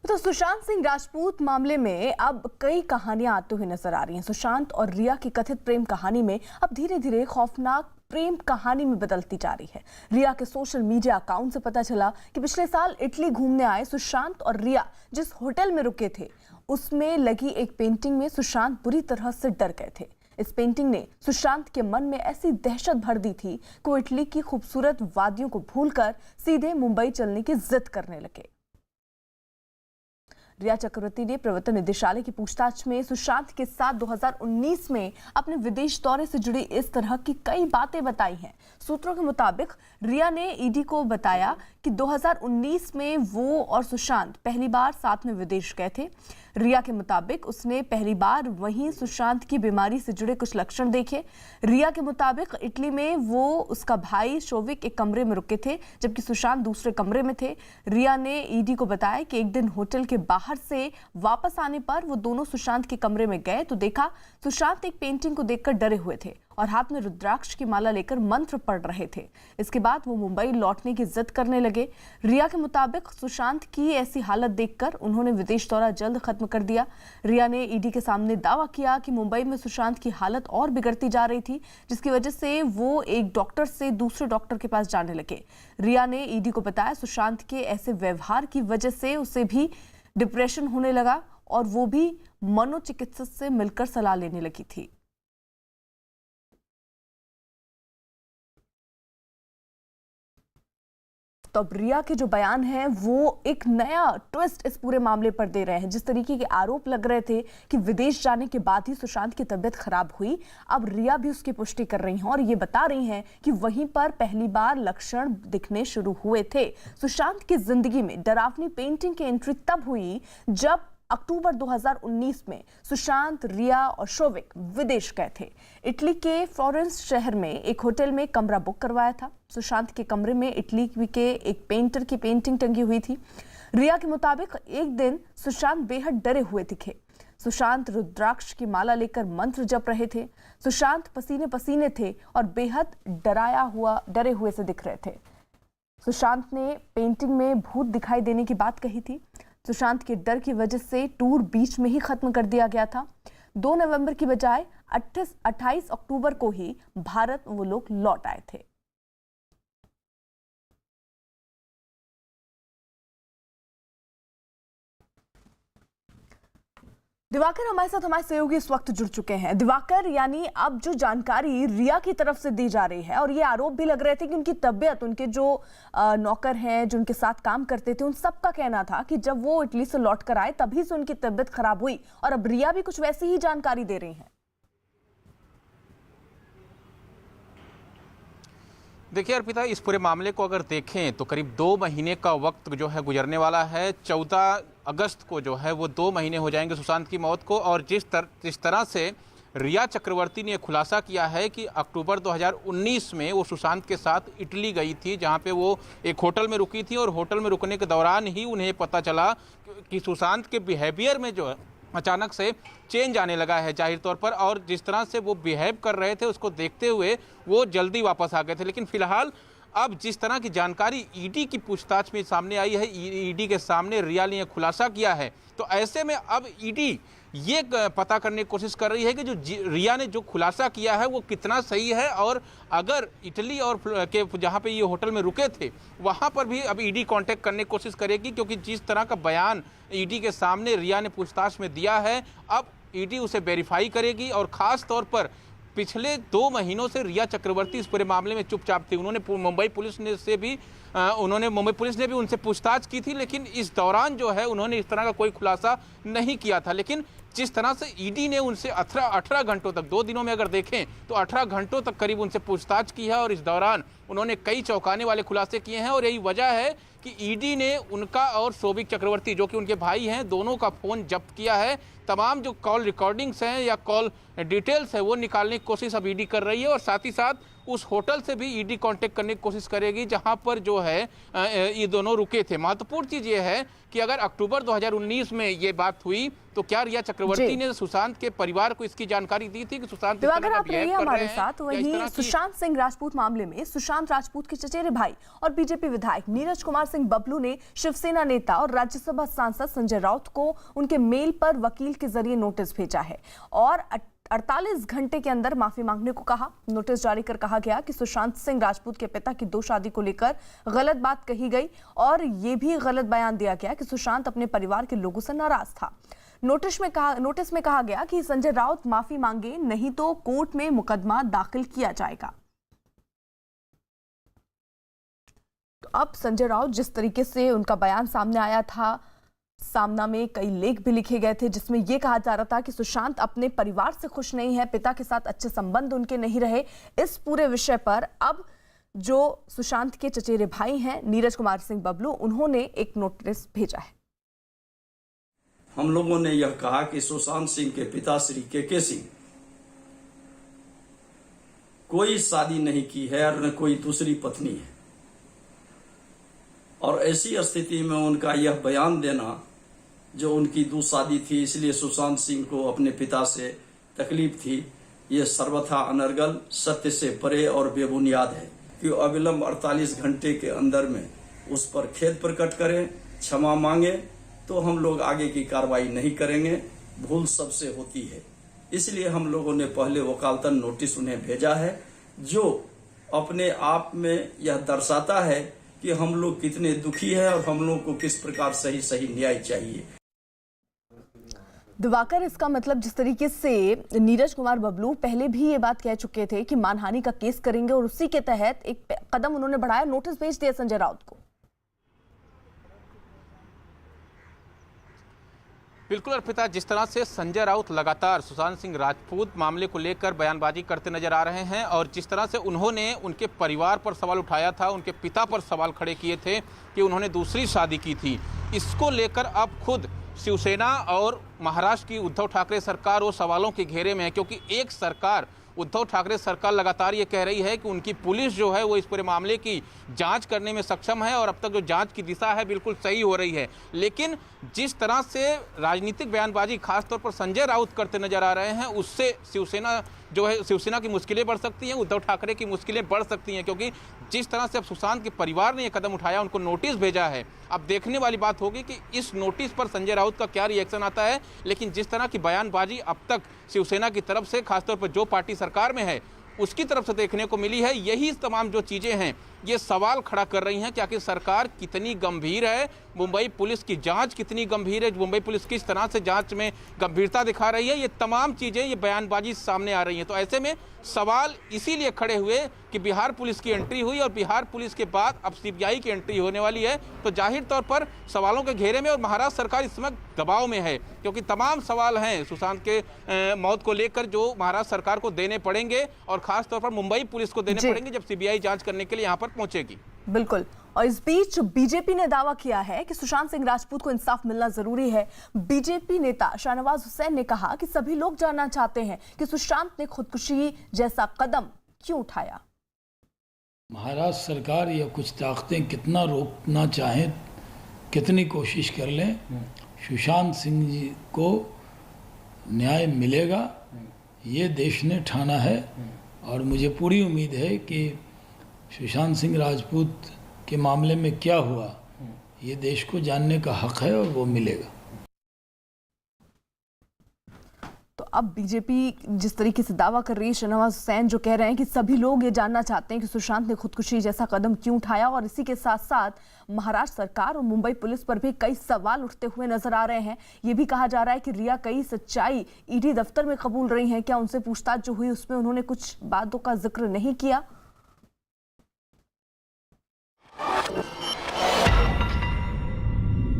तो सुशांत सिंह राजपूत मामले में अब कई कहानियां आती हुई नजर आ रही हैं। सुशांत और रिया की कथित प्रेम कहानी में अब धीरे धीरे खौफनाक प्रेम कहानी में बदलती जा रही है। रिया के सोशल मीडिया अकाउंट से पता चला कि पिछले साल इटली घूमने आए सुशांत और रिया जिस होटल में रुके थे उसमें लगी एक पेंटिंग में सुशांत बुरी तरह से डर गए थे। इस पेंटिंग ने सुशांत के मन में ऐसी दहशत भर दी थी कि वो इटली की खूबसूरत वादियों को भूलकर सीधे मुंबई चलने की जिद करने लगे। रिया चक्रवर्ती ने प्रवर्तन निदेशालय की पूछताछ में सुशांत के साथ 2019 में अपने विदेश दौरे से जुड़ी इस तरह की कई बातें बताई हैं। सूत्रों के मुताबिक रिया ने ईडी को बताया कि 2019 में वो और सुशांत पहली बार साथ में विदेश गए थे। रिया के मुताबिक उसने पहली बार वहीं सुशांत की बीमारी से जुड़े कुछ लक्षण देखे। रिया के मुताबिक इटली में वो उसका भाई शोविक एक कमरे में रुके थे जबकि सुशांत दूसरे कमरे में थे। रिया ने ईडी को बताया कि एक दिन होटल के बाहर से वापस आने पर वो दोनों सुशांत के कमरे में गए तो देखा सुशांत एक पेंटिंग को देखकर डरे हुए थे और हाथ में रुद्राक्ष की माला लेकर मंत्र पढ़ रहे थे। इसके बाद वो मुंबई लौटने की जिद करने लगे। रिया के मुताबिक सुशांत की ऐसी हालत देखकर उन्होंने विदेश दौरा जल्द खत्म कर दिया। रिया ने ईडी के सामने दावा किया कि मुंबई में सुशांत की हालत और बिगड़ती जा रही थी जिसकी वजह से वो एक डॉक्टर से दूसरे डॉक्टर के पास जाने लगे। रिया ने ईडी को बताया सुशांत के ऐसे व्यवहार की वजह से उसे भी डिप्रेशन होने लगा और वो भी मनोचिकित्सक से मिलकर सलाह लेने लगी थी। तो अब रिया के जो बयान है वो एक नया ट्विस्ट इस पूरे मामले पर दे रहे हैं। जिस तरीके के आरोप लग रहे थे कि विदेश जाने के बाद ही सुशांत की तबीयत खराब हुई, अब रिया भी उसकी पुष्टि कर रही हैं और ये बता रही हैं कि वहीं पर पहली बार लक्षण दिखने शुरू हुए थे। सुशांत की जिंदगी में डरावनी पेंटिंग की एंट्री तब हुई जब अक्टूबर 2019 में सुशांत, रिया और शोविक विदेश गए थे। इटली के फ्लोरेंस शहर में एक होटल में कमरा बुक करवाया था। सुशांत के कमरे में इटली के एक पेंटर की पेंटिंग टंगी हुई थी। रिया के मुताबिक एक दिन सुशांत बेहद डरे हुए दिखे। सुशांत रुद्राक्ष की माला लेकर मंत्र जप रहे थे। सुशांत पसीने पसीने थे और बेहद डरे हुए से दिख रहे थे। सुशांत ने पेंटिंग में भूत दिखाई देने की बात कही थी। सुशांत के डर की वजह से टूर बीच में ही खत्म कर दिया गया था। 2 नवंबर की बजाय 28 अक्टूबर को ही भारत वो लोग लौट आए थे। दिवाकर हमारे साथ हमारे सहयोगी इस वक्त जुड़ चुके हैं। दिवाकर, यानी अब जो जानकारी रिया की तरफ से दी जा रही है और ये आरोप भी लग रहे थे कि उनकी तबीयत, उनके जो नौकर हैं जो उनके साथ काम करते थे, उन सबका कहना था कि जब वो इटली से लौट कर आए तभी से उनकी तबीयत खराब हुई और अब रिया भी कुछ वैसी ही जानकारी दे रही हैं। देखिए अर्पिता, इस पूरे मामले को अगर देखें तो करीब 2 महीने का वक्त जो है गुजरने वाला है। 14 अगस्त को जो है वो 2 महीने हो जाएंगे सुशांत की मौत को। और जिस तरह से रिया चक्रवर्ती ने खुलासा किया है कि अक्टूबर 2019 में वो सुशांत के साथ इटली गई थी, जहां पे वो एक होटल में रुकी थी और होटल में रुकने के दौरान ही उन्हें पता चला कि सुशांत के बिहेवियर में जो है अचानक से चेंज आने लगा है जाहिर तौर पर, और जिस तरह से वो बिहेव कर रहे थे उसको देखते हुए वो जल्दी वापस आ गए थे। लेकिन फिलहाल अब जिस तरह की जानकारी ईडी की पूछताछ में सामने आई है, ईडी के सामने रिया ने खुलासा किया है, तो ऐसे में अब ईडी ये पता करने की कोशिश कर रही है कि जो रिया ने जो खुलासा किया है वो कितना सही है, और अगर इटली और के जहाँ पे ये होटल में रुके थे वहाँ पर भी अब ईडी कांटेक्ट करने की कोशिश करेगी, क्योंकि जिस तरह का बयान ईडी के सामने रिया ने पूछताछ में दिया है अब ईडी उसे वेरीफाई करेगी। और ख़ास तौर पर पिछले 2 महीनों से रिया चक्रवर्ती इस पूरे मामले में चुपचाप थी। मुंबई पुलिस ने भी उनसे पूछताछ की थी, लेकिन इस दौरान जो है उन्होंने इस तरह का कोई खुलासा नहीं किया था। लेकिन जिस तरह से ईडी ने उनसे 18 घंटों तक, 2 दिनों में अगर देखें तो 18 घंटों तक करीब उनसे पूछताछ की है और इस दौरान उन्होंने कई चौंकाने वाले खुलासे किए हैं। और यही वजह है कि ईडी ने उनका और शोभिक चक्रवर्ती, जो कि उनके भाई हैं, दोनों का फ़ोन जब्त किया है। तमाम जो कॉल रिकॉर्डिंग्स हैं या कॉल डिटेल्स है वो निकालने की कोशिश अब ईडी कर रही है, और साथ ही साथ उस होटल से भी ईडी कांटेक्ट करने की कोशिश करेगी जहां पर जो है ये दोनों रुके थे। महत्वपूर्ण चीज़ ये है कि अगर अक्टूबर 2019 में ये बात हुई तो क्या रिया चक्रवर्ती ने सुशांत के परिवार को इसकी जानकारी दी थी कि सुशांत इस तरह अगर का आप बिहेव रहिए कर रहे हमारे हैं, साथ, या इस तरह वहीं की- सुशांत सिंह राजपूत मामले में सुशांत राजपूत के चचेरे भाई और बीजेपी विधायक नीरज कुमार सिंह बबलू ने शिवसेना नेता और राज्यसभा सांसद संजय राउत को उनके मेल पर वकील के जरिए नोटिस भेजा है और 48 घंटे के अंदर माफी मांगने को कहा। नोटिस जारी कर कहा गया कि सुशांत सिंह राजपूत के पिता की 2 शादी को लेकर गलत बात कही गई और यह भी गलत बयान दिया गया कि सुशांत अपने परिवार के लोगों से नाराज था। नोटिस में कहा गया कि संजय राउत माफी मांगे, नहीं तो कोर्ट में मुकदमा दाखिल किया जाएगा। तो अब संजय राउत जिस तरीके से उनका बयान सामने आया था, सामना में कई लेख भी लिखे गए थे जिसमें यह कहा जा रहा था कि सुशांत अपने परिवार से खुश नहीं है, पिता के साथ अच्छे संबंध उनके नहीं रहे। इस पूरे विषय पर अब जो सुशांत के चचेरे भाई हैं नीरज कुमार सिंह बबलू, उन्होंने एक नोटिस भेजा है। हम लोगों ने यह कहा कि सुशांत सिंह के पिता श्री के सिंह कोई शादी नहीं की है और न कोई दूसरी पत्नी है, और ऐसी स्थिति में उनका यह बयान देना जो उनकी 2 शादी थी इसलिए सुशांत सिंह को अपने पिता से तकलीफ थी, ये सर्वथा अनर्गल, सत्य से परे और बेबुनियाद है कि अविलंब 48 घंटे के अंदर में उस पर खेद प्रकट करें, क्षमा मांगे, तो हम लोग आगे की कार्रवाई नहीं करेंगे। भूल सबसे होती है, इसलिए हम लोगों ने पहले वकालतन नोटिस उन्हें भेजा है, जो अपने आप में यह दर्शाता है कि हम लोग कितने दुखी हैं और हम लोग को किस प्रकार सही न्याय चाहिए। दिवाकर, इसका मतलब जिस तरीके से नीरज कुमार बबलू पहले भी ये बात कह चुके थे कि मानहानि का केस करेंगे और उसी के तहत एक कदम उन्होंने बढ़ाया, नोटिस भेज दिया संजय राउत को। बिल्कुल अर्पिता, जिस तरह से संजय राउत लगातार सुशांत सिंह राजपूत मामले को लेकर बयानबाजी करते नजर आ रहे हैं और जिस तरह से उन्होंने उनके परिवार पर सवाल उठाया था, उनके पिता पर सवाल खड़े किए थे कि उन्होंने दूसरी शादी की थी, इसको लेकर अब खुद शिवसेना और महाराष्ट्र की उद्धव ठाकरे सरकार वो सवालों के घेरे में है, क्योंकि एक सरकार उद्धव ठाकरे सरकार लगातार ये कह रही है कि उनकी पुलिस जो है वो इस पूरे मामले की जांच करने में सक्षम है और अब तक जो जांच की दिशा है बिल्कुल सही हो रही है। लेकिन जिस तरह से राजनीतिक बयानबाजी खासतौर पर संजय राउत करते नजर आ रहे हैं, उससे शिवसेना जो है, शिवसेना की मुश्किलें बढ़ सकती हैं, उद्धव ठाकरे की मुश्किलें बढ़ सकती हैं, क्योंकि जिस तरह से अब सुशांत के परिवार ने यह कदम उठाया, उनको नोटिस भेजा है। अब देखने वाली बात होगी कि इस नोटिस पर संजय राउत का क्या रिएक्शन आता है। लेकिन जिस तरह की बयानबाजी अब तक शिवसेना की तरफ से, खासतौर पर जो पार्टी सरकार में है उसकी तरफ से देखने को मिली है, यही तमाम जो चीज़ें हैं ये सवाल खड़ा कर रही हैं कि आखिर सरकार कितनी गंभीर है, मुंबई पुलिस की जांच कितनी गंभीर है, मुंबई पुलिस किस तरह से जांच में गंभीरता दिखा रही है। ये तमाम चीज़ें, ये बयानबाजी सामने आ रही हैं। तो ऐसे में सवाल इसीलिए खड़े हुए कि बिहार पुलिस की एंट्री हुई और बिहार पुलिस के बाद अब सीबीआई की एंट्री होने वाली है, तो जाहिर तौर पर सवालों के घेरे में और महाराष्ट्र सरकार इस समय दबाव में है, क्योंकि तमाम सवाल हैं सुशांत के मौत को लेकर जो महाराष्ट्र सरकार को देने पड़ेंगे और खासतौर पर मुंबई पुलिस को देने पड़ेंगे जब सीबीआई जांच करने के लिए यहाँ पर पहुंचेगी। बिल्कुल। और इस बीच बीजेपी ने दावा किया है कि सुशांत सिंह राजपूत को इंसाफ मिलना जरूरी है। बीजेपी नेता शाहनवाज हुसैन ने कहा कि सभी लोग जानना चाहते हैं कि सुशांत ने खुदकुशी जैसा कदम क्यों उठाया। महाराष्ट्र सरकार या कुछ ताकतें कितना रोकना चाहें, कितनी कोशिश कर लें, सुशांत सिंह जी को न्याय मिलेगा, ये देश ने ठाना है। और मुझे पूरी उम्मीद है कि सुशांत सिंह राजपूत के मामले में क्या हुआ, ये देश को जानने का हक है और वो मिलेगा। तो अब बीजेपी जिस तरीके से दावा कर रही है, शाहनवाज हुसैन जो कह रहे हैं कि सभी लोग ये जानना चाहते हैं कि सुशांत ने खुदकुशी जैसा कदम क्यों उठाया, और इसी के साथ साथ महाराष्ट्र सरकार और मुंबई पुलिस पर भी कई सवाल उठते हुए नजर आ रहे हैं। ये भी कहा जा रहा है कि रिया कई सच्चाई ईडी दफ्तर में कबूल रही हैं, क्या उनसे पूछताछ जो हुई उसमें उन्होंने कुछ बातों का जिक्र नहीं किया।